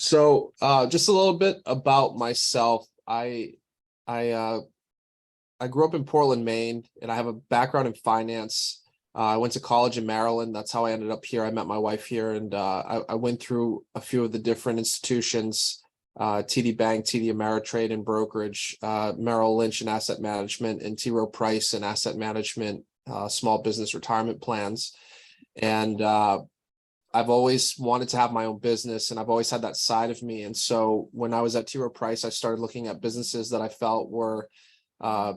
So, just a little bit about myself. I uh, I grew up in Portland, Maine, and I have a background in finance. I went to college in Maryland. That's how I ended up here. I met my wife here, and I went through a few of the different institutions: TD Bank, TD Ameritrade, and brokerage, Merrill Lynch and asset management, and T. Rowe Price and asset management, small business retirement plans, and I've always wanted to have my own business, and I've always had that side of me. And so when I was at T. Rowe Price, I started looking at businesses that I felt were uh,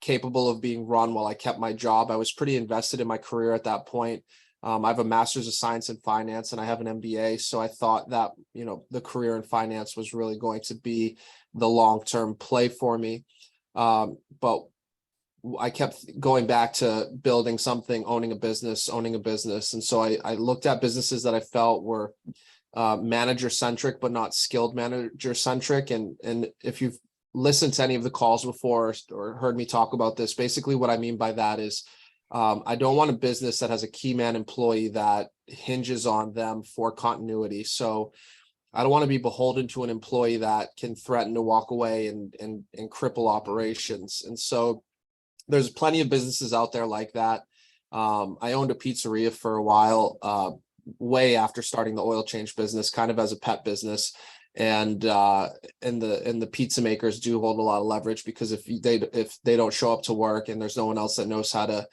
capable of being run while I kept my job. I was pretty invested in my career at that point. I have a master's of science in finance and I have an MBA. So I thought that, the career in finance was really going to be the long-term play for me. But I kept going back to building something, owning a business. And so I looked at businesses that I felt were manager centric, but not skilled manager centric. And if you've listened to any of the calls before or heard me talk about this, basically what I mean by that is I don't want a business that has a key man employee that hinges on them for continuity. So I don't want to be beholden to an employee that can threaten to walk away and cripple operations. And so there's plenty of businesses out there like that. I owned a pizzeria for a while, way after starting the oil change business, kind of as a pet business. And the pizza makers do hold a lot of leverage, because if they don't show up to work and there's no one else that knows how to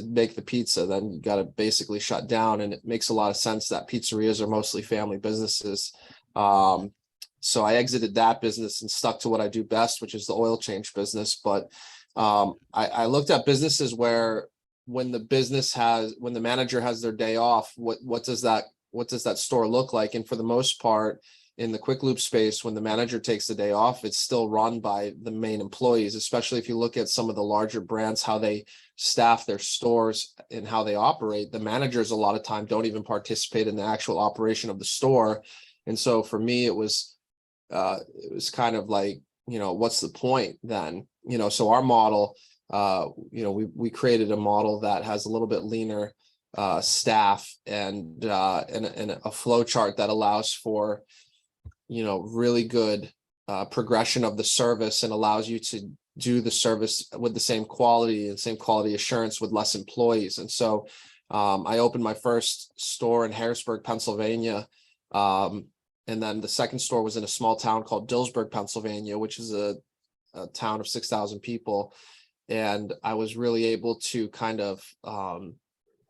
make the pizza, then you got to basically shut down. And it makes a lot of sense that pizzerias are mostly family businesses. So I exited that business and stuck to what I do best, which is the oil change business. But I looked at businesses where when the manager has their day off, what does that store look like? And for the most part, in the quick lube space, when the manager takes the day off, it's still run by the main employees, especially if you look at some of the larger brands, how they staff their stores and how they operate. The managers a lot of time don't even participate in the actual operation of the store. And so for me, it was kind of like, what's the point then? So our model, we created a model that has a little bit leaner staff and a flow chart that allows for, really good progression of the service, and allows you to do the service with the same quality and same quality assurance with less employees. And so I opened my first store in Harrisburg, Pennsylvania. And then the second store was in a small town called Dillsburg, Pennsylvania, which is a town of 6,000 people. And I was really able to kind of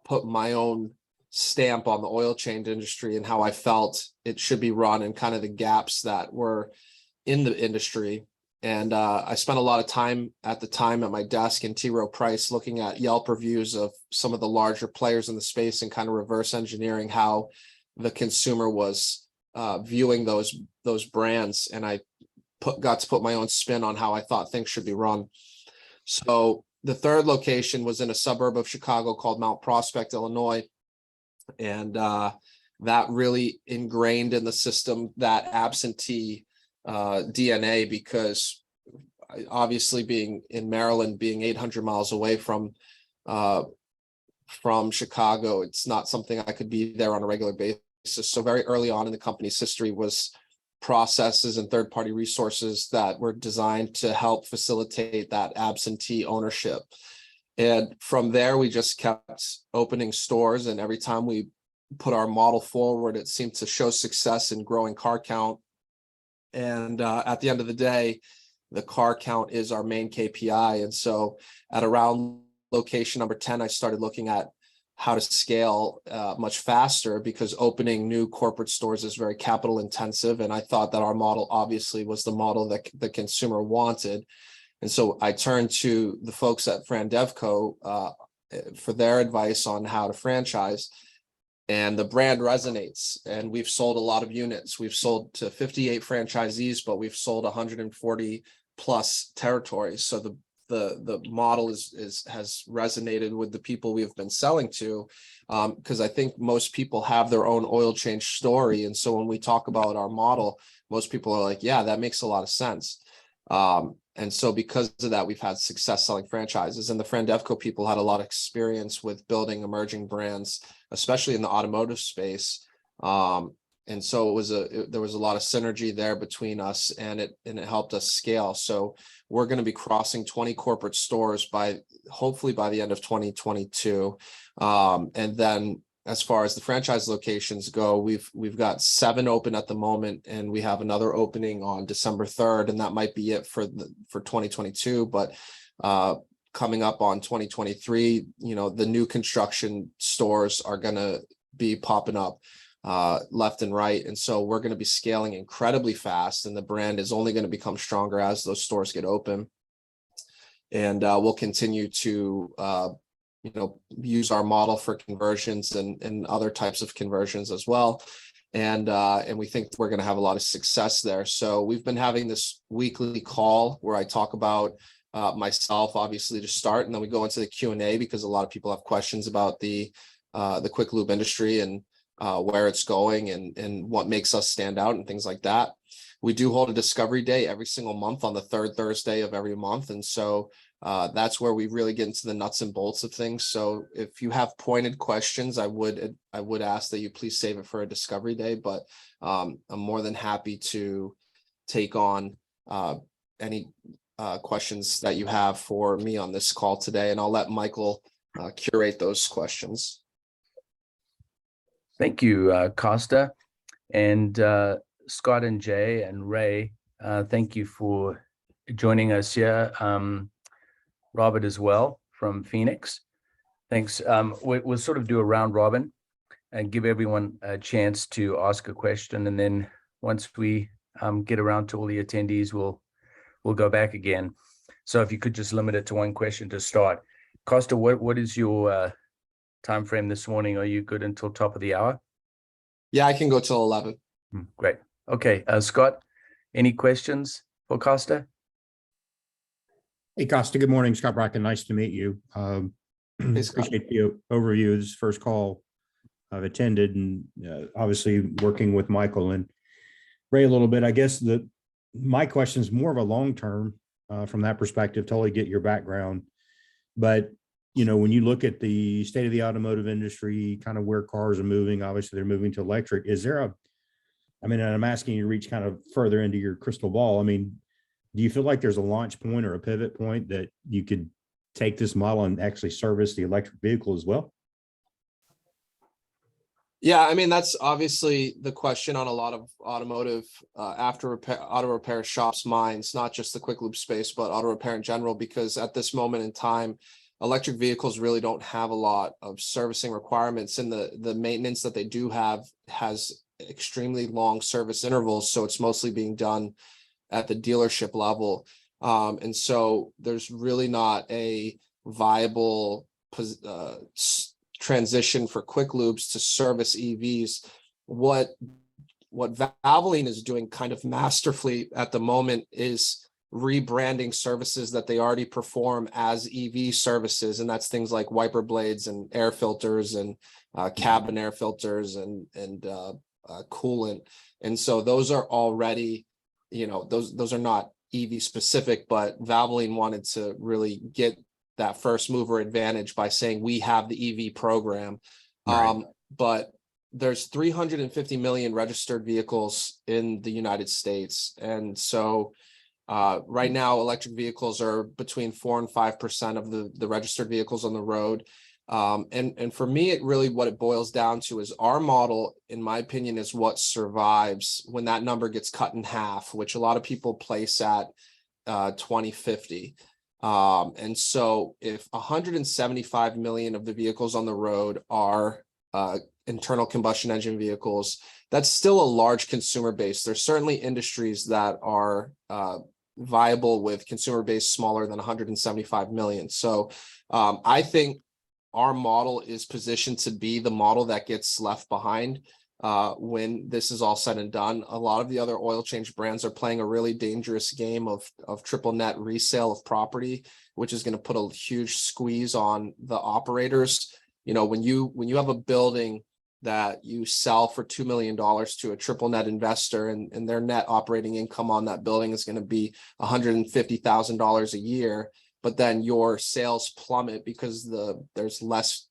put my own stamp on the oil change industry and how I felt it should be run, and kind of the gaps that were in the industry. And I spent a lot of time at the time at my desk in T. Rowe Price looking at Yelp reviews of some of the larger players in the space and kind of reverse engineering how the consumer was viewing those brands. And I got to put my own spin on how I thought things should be run. So the third location was in a suburb of Chicago called Mount Prospect, Illinois. And that really ingrained in the system that absentee DNA, because obviously being in Maryland, being 800 miles away from Chicago, it's not something I could be there on a regular basis. So very early on in the company's history was processes and third-party resources that were designed to help facilitate that absentee ownership. And from there, we just kept opening stores. And every time we put our model forward, it seemed to show success in growing car count. And at the end of the day, the car count is our main KPI. And so at around location number 10, I started looking at how to scale much faster, because opening new corporate stores is very capital intensive. And I thought that our model obviously was the model that the consumer wanted. And so I turned to the folks at Frandevco for their advice on how to franchise. And the brand resonates. And we've sold a lot of units. We've sold to 58 franchisees, but we've sold 140 plus territories. So the model has resonated with the people we've been selling to, because I think most people have their own oil change story. And so when we talk about our model, most people are like, yeah, that makes a lot of sense. And so because of that, we've had success selling franchises. And the Frandevco people had a lot of experience with building emerging brands, especially in the automotive space. And And so there was a lot of synergy there between us, and it helped us scale. So we're going to be crossing 20 corporate stores hopefully by the end of 2022. And then as far as the franchise locations go, we've got 7 open at the moment, and we have another opening on December 3rd, and that might be it for 2022. But coming up on 2023, the new construction stores are going to be popping up left and right. And so we're going to be scaling incredibly fast, and the brand is only going to become stronger as those stores get open. And we'll continue to use our model for conversions and other types of conversions as well. And we think we're going to have a lot of success there. So we've been having this weekly call where I talk about myself, obviously, to start, and then we go into the Q&A because a lot of people have questions about the quick lube industry and where it's going and what makes us stand out and things like that. We do hold a discovery day every single month on the 3rd Thursday of every month. And so that's where we really get into the nuts and bolts of things. So if you have pointed questions, I would ask that you please save it for a discovery day, but I'm more than happy to take on any questions that you have for me on this call today. And I'll let Michael curate those questions. Thank you, Costa, and Scott and Jay and Ray. Thank you for joining us here. Robert as well from Phoenix. Thanks. We'll sort of do a round robin and give everyone a chance to ask a question. And then once we get around to all the attendees, we'll go back again. So if you could just limit it to one question to start. Costa, what is your time frame this morning? Are you good until top of the hour? Yeah, I can go till 11. Great. Okay, Scott, any questions for Costa? Hey, Costa, good morning. Scott Bracken, nice to meet you. Appreciate the overview. This is the first call I've attended, and obviously working with Michael and Ray a little bit. I guess my question is more of a long-term from that perspective, totally get your background. But, when you look at the state of the automotive industry, kind of where cars are moving, obviously they're moving to electric. Is there and I'm asking you to reach kind of further into your crystal ball. Do you feel like there's a launch point or a pivot point that you could take this model and actually service the electric vehicle as well? Yeah, that's obviously the question on a lot of automotive auto repair shops' minds, not just the quick lube space, but auto repair in general, because at this moment in time, electric vehicles really don't have a lot of servicing requirements, and the maintenance that they do have has extremely long service intervals. So it's mostly being done at the dealership level. And so there's really not a viable transition for quick lubes to service EVs. What Valvoline is doing kind of masterfully at the moment is rebranding services that they already perform as EV services, and that's things like wiper blades and air filters and cabin air filters and coolant. And so those are already, those are not EV specific, but Valvoline wanted to really get that first mover advantage by saying we have the EV program. Right. But there's 350 million registered vehicles in the United States. And so right now, electric vehicles are between 4 and 5% of the registered vehicles on the road. And for me, what it boils down to is our model, in my opinion, is what survives when that number gets cut in half, which a lot of people place at 2050. And so if 175 million of the vehicles on the road are internal combustion engine vehicles, that's still a large consumer base. There's certainly industries that are viable with consumer base smaller than 175 million. So I think our model is positioned to be the model that gets left behind when this is all said and done. A lot of the other oil change brands are playing a really dangerous game of triple net resale of property, which is going to put a huge squeeze on the operators. When you have a building that you sell for $2 million to a triple net investor, and their net operating income on that building is going to be $150,000 a year, but then your sales plummet because there's less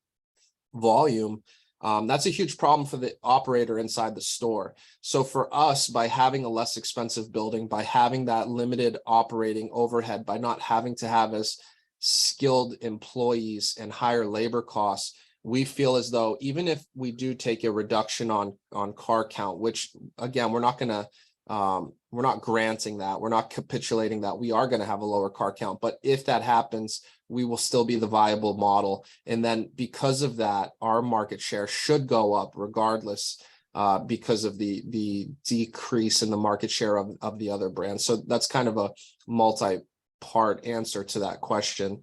volume. That's a huge problem for the operator inside the store. So for us, by having a less expensive building, by having that limited operating overhead, by not having to have as skilled employees and higher labor costs, we feel as though even if we do take a reduction on car count, which again, we're not granting that, we're not capitulating that, we are going to have a lower car count. But if that happens, we will still be the viable model. And then because of that, our market share should go up regardless, because of the decrease in the market share of the other brands. So that's kind of a multi-part answer to that question.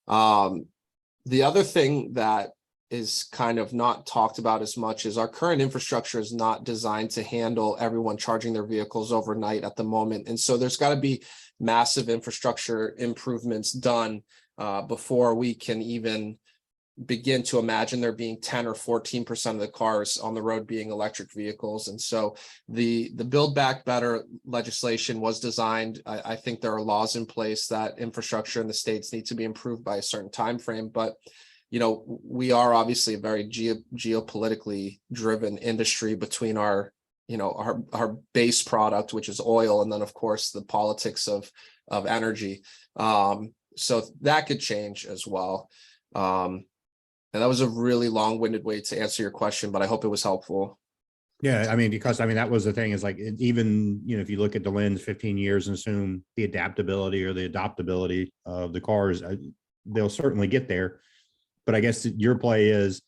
The other thing that is kind of not talked about as much is our current infrastructure is not designed to handle everyone charging their vehicles overnight at the moment. And so there's got to be massive infrastructure improvements done before we can even begin to imagine there being 10 or 14% of the cars on the road being electric vehicles. And so the Build Back Better legislation was designed. I think there are laws in place that infrastructure in the states need to be improved by a certain time frame. But you know, we are obviously a very geopolitically driven industry between our base product, which is oil, and then of course the politics of energy. So that could change as well. And that was a really long-winded way to answer your question, but I hope it was helpful. Yeah, I mean, because that was the thing, is like, even, if you look at the lens 15 years and assume the adaptability or the adoptability of the cars, they'll certainly get there. But I guess your play is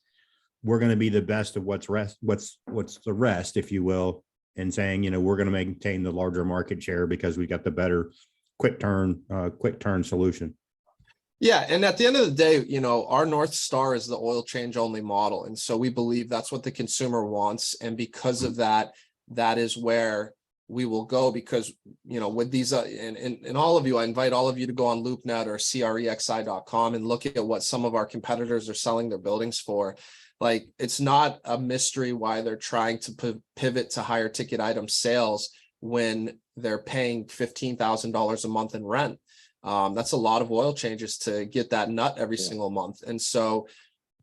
we're going to be the best of what's the rest, if you will, and saying, we're going to maintain the larger market share because we got the better quick turn solution. Yeah. And at the end of the day, our North Star is the oil change only model. And so we believe that's what the consumer wants. And because of that, that is where we will go, because, with these, and all of you, I invite all of you to go on LoopNet or crexi.com and look at what some of our competitors are selling their buildings for. Like, it's not a mystery why they're trying to pivot to higher ticket item sales when they're paying $15,000 a month in rent. That's a lot of oil changes to get that nut every single month. And so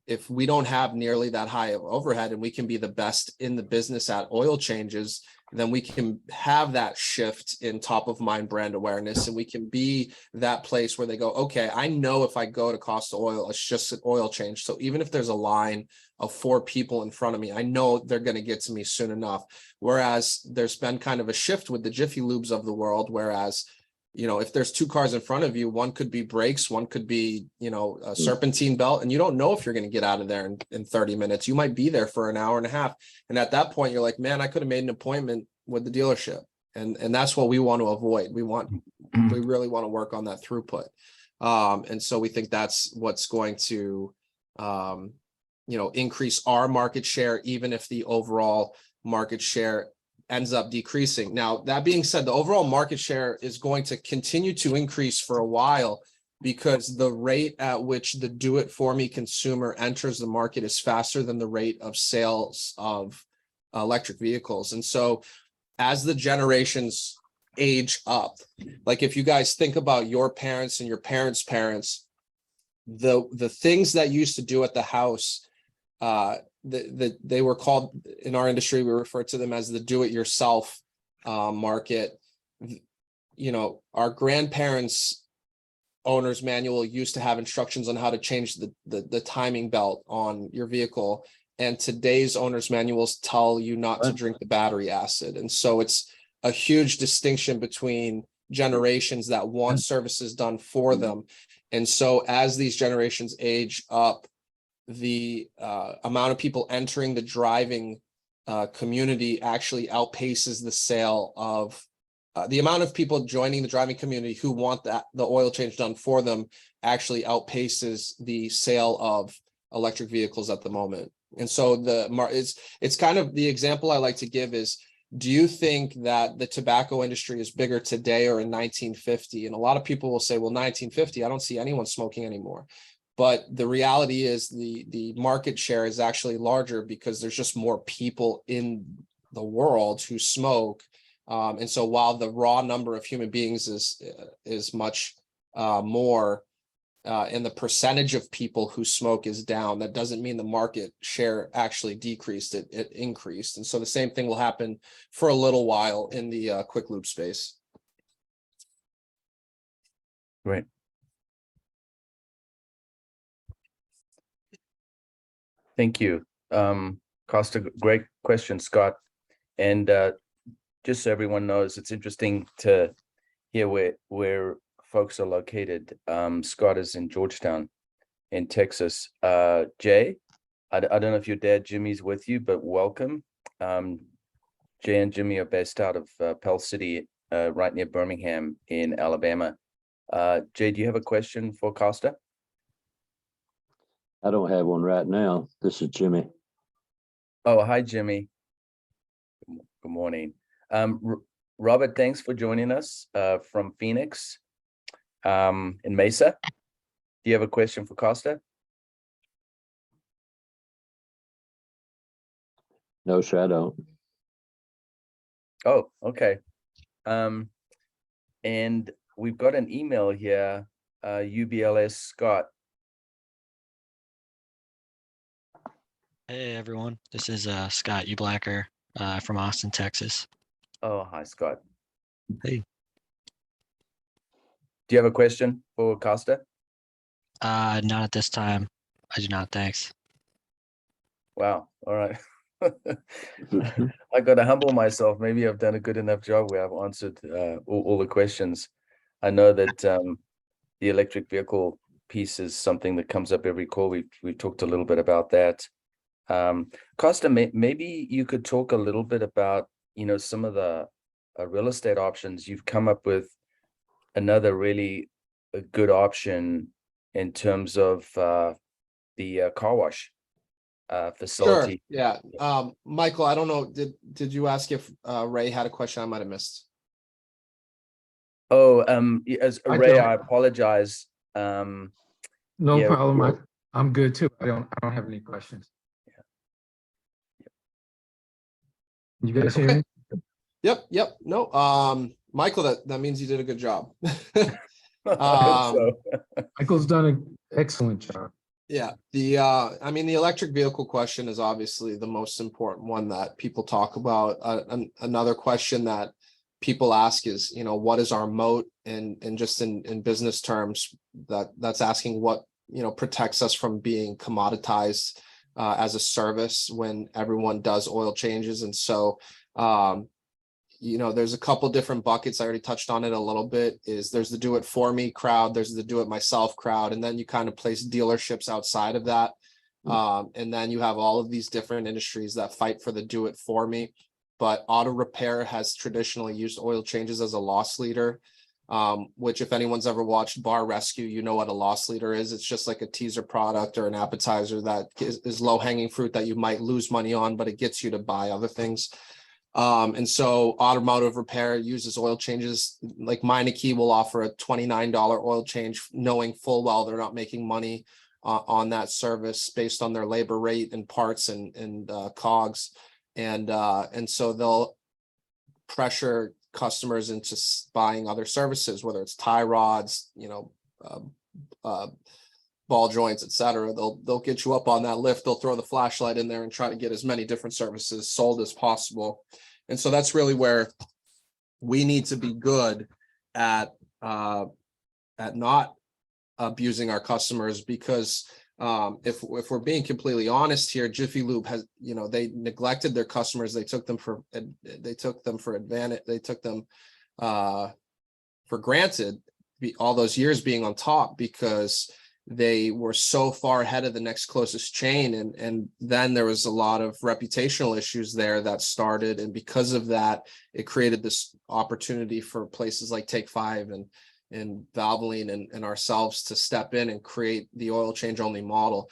if we don't have nearly that high of overhead and we can be the best in the business at oil changes, then we can have that shift in top of mind brand awareness, and we can be that place where they go, okay, I know if I go to Costa Oil, it's just an oil change. So even if there's a line of 4 people in front of me, I know they're going to get to me soon enough. Whereas there's been kind of a shift with the Jiffy Lubes of the world, whereas if there's 2 cars in front of you, one could be brakes, one could be, a serpentine belt, and you don't know if you're going to get out of there in 30 minutes. You might be there for an hour and a half. And at that point, you're like, man, I could have made an appointment with the dealership. And that's what we want to avoid. We really want to work on that throughput. And so we think that's what's going to, increase our market share, even if the overall market share ends up decreasing. Now, that being said, the overall market share is going to continue to increase for a while, because the rate at which the do-it-for-me consumer enters the market is faster than the rate of sales of electric vehicles. And so as the generations age up, like if you guys think about your parents and your parents' parents, the things that used to do at the house, they were called, in our industry, we refer to them as the do-it-yourself market. Our grandparents' owner's manual used to have instructions on how to change the timing belt on your vehicle, and today's owner's manuals tell you not to drink the battery acid. And so it's a huge distinction between generations that want services done for them. And so as these generations age up, the amount of people entering the driving community actually outpaces the sale of the amount of people joining the driving community who want the oil change done for them actually outpaces the sale of electric vehicles at the moment. And so it's kind of the example I like to give is, do you think that the tobacco industry is bigger today or in 1950? And a lot of people will say, well, 1950, I don't see anyone smoking anymore. But the reality is the market share is actually larger because there's just more people in the world who smoke. And so while the raw number of human beings is much more, and the percentage of people who smoke is down, that doesn't mean the market share actually decreased, it increased. And so the same thing will happen for a little while in the quick lube space. Great. Thank you. Costa, great question, Scott. And just so everyone knows, it's interesting to hear where folks are located. Scott is in Georgetown in Texas. Jay, I don't know if your dad Jimmy's with you, but welcome. Jay and Jimmy are based out of Pell City, right near Birmingham in Alabama. Jay, do you have a question for Costa? I don't have one right now. This is Jimmy. Oh, hi, Jimmy. Good morning. Robert, thanks for joining us from Phoenix in Mesa. Do you have a question for Costa? No, sir, I don't. Oh, okay. And we've got an email here, UBLS Scott. Hey everyone, this is Scott Ublacker from Austin, Texas. Oh, hi, Scott. Hey. Do you have a question for Costa? Not at this time. I do not, thanks. Wow. All right. I got to humble myself. Maybe I've done a good enough job where I've answered all the questions. I know that the electric vehicle piece is something that comes up every call. We've talked a little bit about that. Costa, maybe you could talk a little bit about, some of the real estate options. You've come up with another really good option in terms of the car wash facility. Sure. Yeah. Michael, I don't know. Did you ask if Ray had a question I might have missed? Oh, as Ray, don't. I apologize. No Yeah, problem. I'm good too. I don't have any questions. You guys hear me? Yep. No, Michael, that means you did a good job. I hope so. Michael's done an excellent job. Yeah, the electric vehicle question is obviously the most important one that people talk about. Another question that people ask is, what is our moat? And just in business terms, that's asking what, protects us from being commoditized as a service when everyone does oil changes. And so, there's a couple different buckets. I already touched on it a little bit. There's the do it for me crowd, there's the do it myself crowd, and then you kind of place dealerships outside of that. And then you have all of these different industries that fight for the do it for me. But auto repair has traditionally used oil changes as a loss leader, which if anyone's ever watched Bar Rescue, you know what a loss leader is. It's just like a teaser product or an appetizer that is low hanging fruit that you might lose money on, but it gets you to buy other things. And so automotive repair uses oil changes. Like Meineke will offer a $29 oil change, knowing full well they're not making money on that service based on their labor rate and parts and cogs. And so they'll pressure customers into buying other services, whether it's tie rods, ball joints, etc. They'll get you up on that lift. They'll throw the flashlight in there and try to get as many different services sold as possible. And so that's really where we need to be good at not abusing our customers, because if we're being completely honest here, Jiffy Lube has, they neglected their customers. They took them for advantage. They took them for granted all those years being on top, because they were so far ahead of the next closest chain. And then there was a lot of reputational issues there that started. And because of that, it created this opportunity for places like Take 5 and Valvoline and ourselves to step in and create the oil change only model.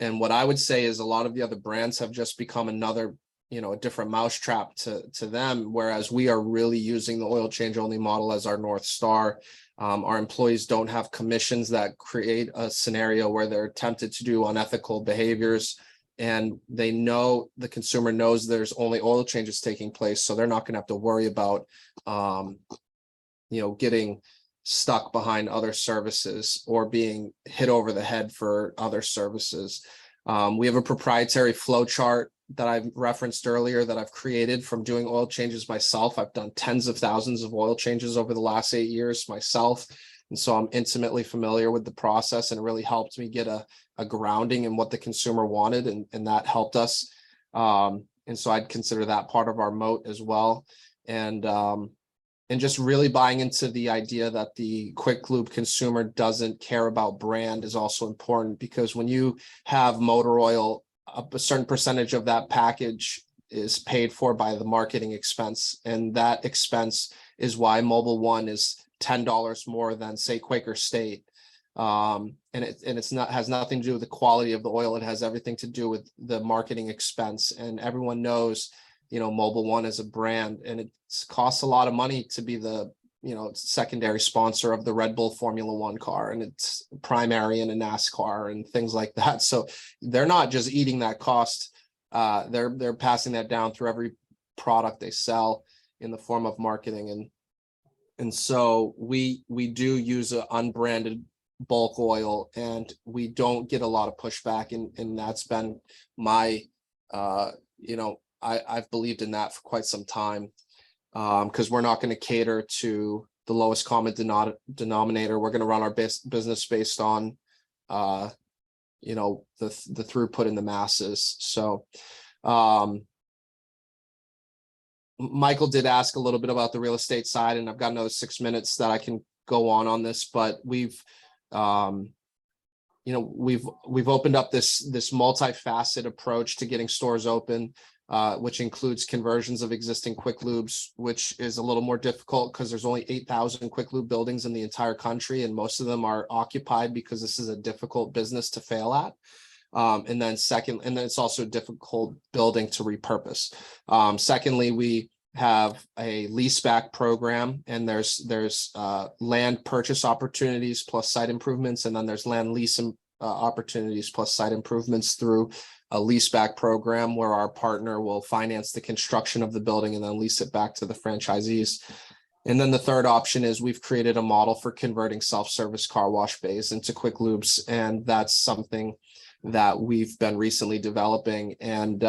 And what I would say is a lot of the other brands have just become another, a different mousetrap to them, whereas we are really using the oil change only model as our North Star. Our employees don't have commissions that create a scenario where they're tempted to do unethical behaviors, and they know, the consumer knows there's only oil changes taking place, so they're not going to have to worry about, getting stuck behind other services or being hit over the head for other services. We have a proprietary flow chart that I referenced earlier that I've created from doing oil changes myself. I've done tens of thousands of oil changes over the last 8 years myself. And so I'm intimately familiar with the process, and it really helped me get a grounding in what the consumer wanted. And that helped us. And so I'd consider that part of our moat as well. And just really buying into the idea that the quick lube consumer doesn't care about brand is also important, because when you have motor oil, a certain percentage of that package is paid for by the marketing expense. And that expense is why Mobile One is $10 more than, say, Quaker State. And it's not, has nothing to do with the quality of the oil. It has everything to do with the marketing expense. And everyone knows, Mobile One is a brand, and it costs a lot of money to be the, secondary sponsor of the Red Bull Formula One car, and it's primary in a NASCAR and things like that. So they're not just eating that cost. They're passing that down through every product they sell in the form of marketing. And so we do use an unbranded bulk oil, and we don't get a lot of pushback. And that's been my, I've believed in that for quite some time, because we're not going to cater to the lowest common denominator. We're going to run our business based on, the throughput in the masses. So Michael did ask a little bit about the real estate side, and I've got another 6 minutes that I can go on this, but we've opened up this multifaceted approach to getting stores open, which includes conversions of existing quick lubes, which is a little more difficult because there's only 8,000 quick lube buildings in the entire country, and most of them are occupied because this is a difficult business to fail at. And then it's also a difficult building to repurpose. Secondly, we have a leaseback program, and there's land purchase opportunities plus site improvements, and then there's land lease opportunities plus site improvements through a leaseback program where our partner will finance the construction of the building and then lease it back to the franchisees. And then the third option is we've created a model for converting self-service car wash bays into quick lubes, and that's something that we've been recently developing, and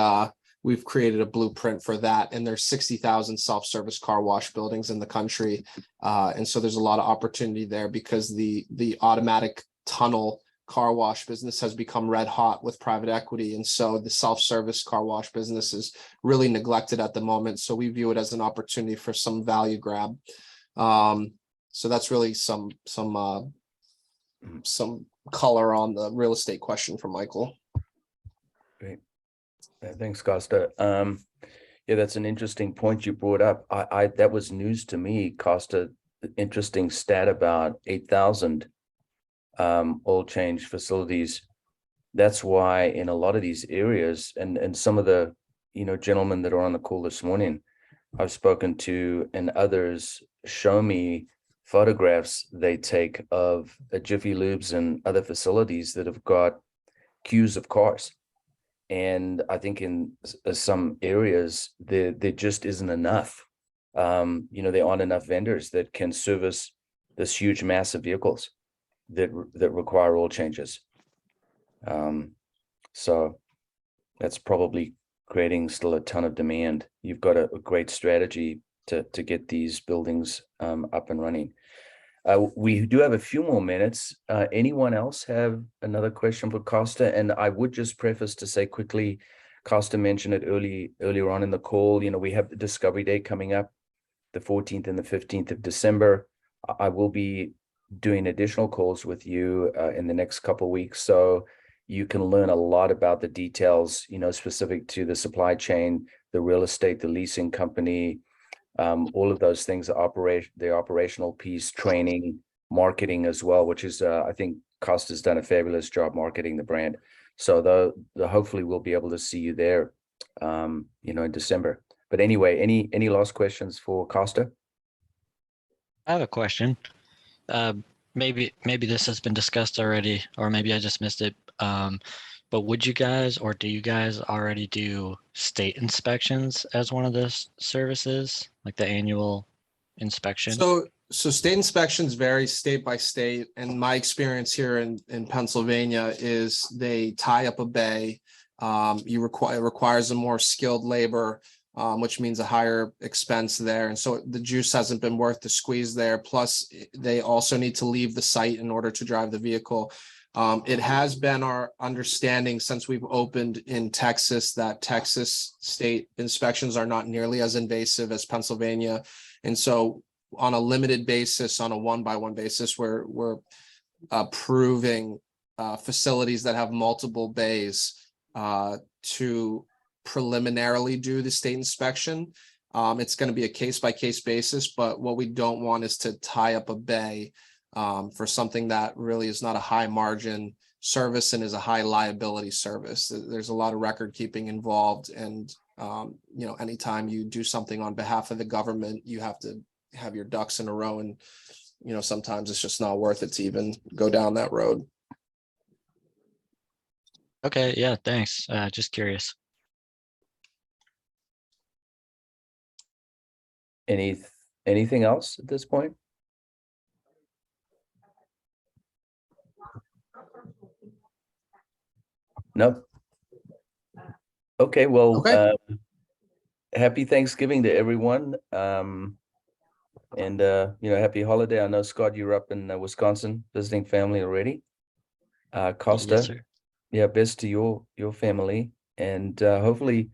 we've created a blueprint for that. And there's 60,000 self-service car wash buildings in the country, and so there's a lot of opportunity there because the automatic tunnel car wash business has become red hot with private equity, and so the self-service car wash business is really neglected at the moment. So we view it as an opportunity for some value grab. So that's really some color on the real estate question from Michael. Great. Thanks, Costa. Yeah, that's an interesting point you brought up. I that was news to me, Costa. Interesting stat about 8,000 oil change facilities. That's why in a lot of these areas, and some of the gentlemen that are on the call this morning, I've spoken to, and others show me photographs they take of Jiffy Lubes and other facilities that have got queues of cars. And I think in some areas there just isn't enough. There aren't enough vendors that can service this huge mass of vehicles that require oil changes. So that's probably creating still a ton of demand. You've got a great strategy to get these buildings up and running. We do have a few more minutes. Anyone else have another question for Costa? And I would just preface to say quickly, Costa mentioned it earlier on in the call, we have the Discovery Day coming up, the 14th and the 15th of December. I will be doing additional calls with you in the next couple of weeks. So you can learn a lot about the details, specific to the supply chain, the real estate, the leasing company, all of those things, the operational piece, training, marketing as well, which is, I think Costa's done a fabulous job marketing the brand. So hopefully we'll be able to see you there, in December. But anyway, any last questions for Costa? I have a question. Maybe this has been discussed already, or maybe I just missed it. But would you guys, or do you guys already do state inspections as one of the services, like the annual inspection? So state inspections vary state by state, and my experience here in Pennsylvania is they tie up a bay. It requires a more skilled labor, which means a higher expense there. And so the juice hasn't been worth the squeeze there. Plus, they also need to leave the site in order to drive the vehicle. It has been our understanding since we've opened in Texas that Texas state inspections are not nearly as invasive as Pennsylvania. And so on a limited basis, on a 1-by-1 basis, we're approving facilities that have multiple bays to preliminarily do the state inspection. It's going to be a case-by-case basis, but what we don't want is to tie up a bay for something that really is not a high margin service and is a high liability service. There's a lot of record keeping involved, and anytime you do something on behalf of the government, you have to have your ducks in a row, and sometimes it's just not worth it to even go down that road. Okay, yeah, thanks. Just curious. Anything else at this point? No. Okay, well, Okay. Happy Thanksgiving to everyone. And happy holiday. I know, Scott, you're up in Wisconsin visiting family already. Costa, Yes, sir. yeah, best to your family. And hopefully,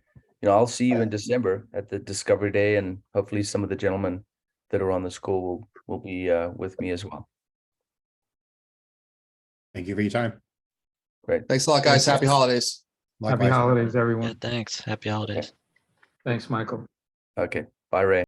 I'll see you in December at the Discovery Day, and hopefully some of the gentlemen that are on the call will be with me as well. Thank you for your time. Great. Thanks a lot, guys. Happy holidays. Happy Likewise. holidays, Yeah, everyone. thanks. Happy holidays. Thanks, Michael. Okay. Bye, Ray.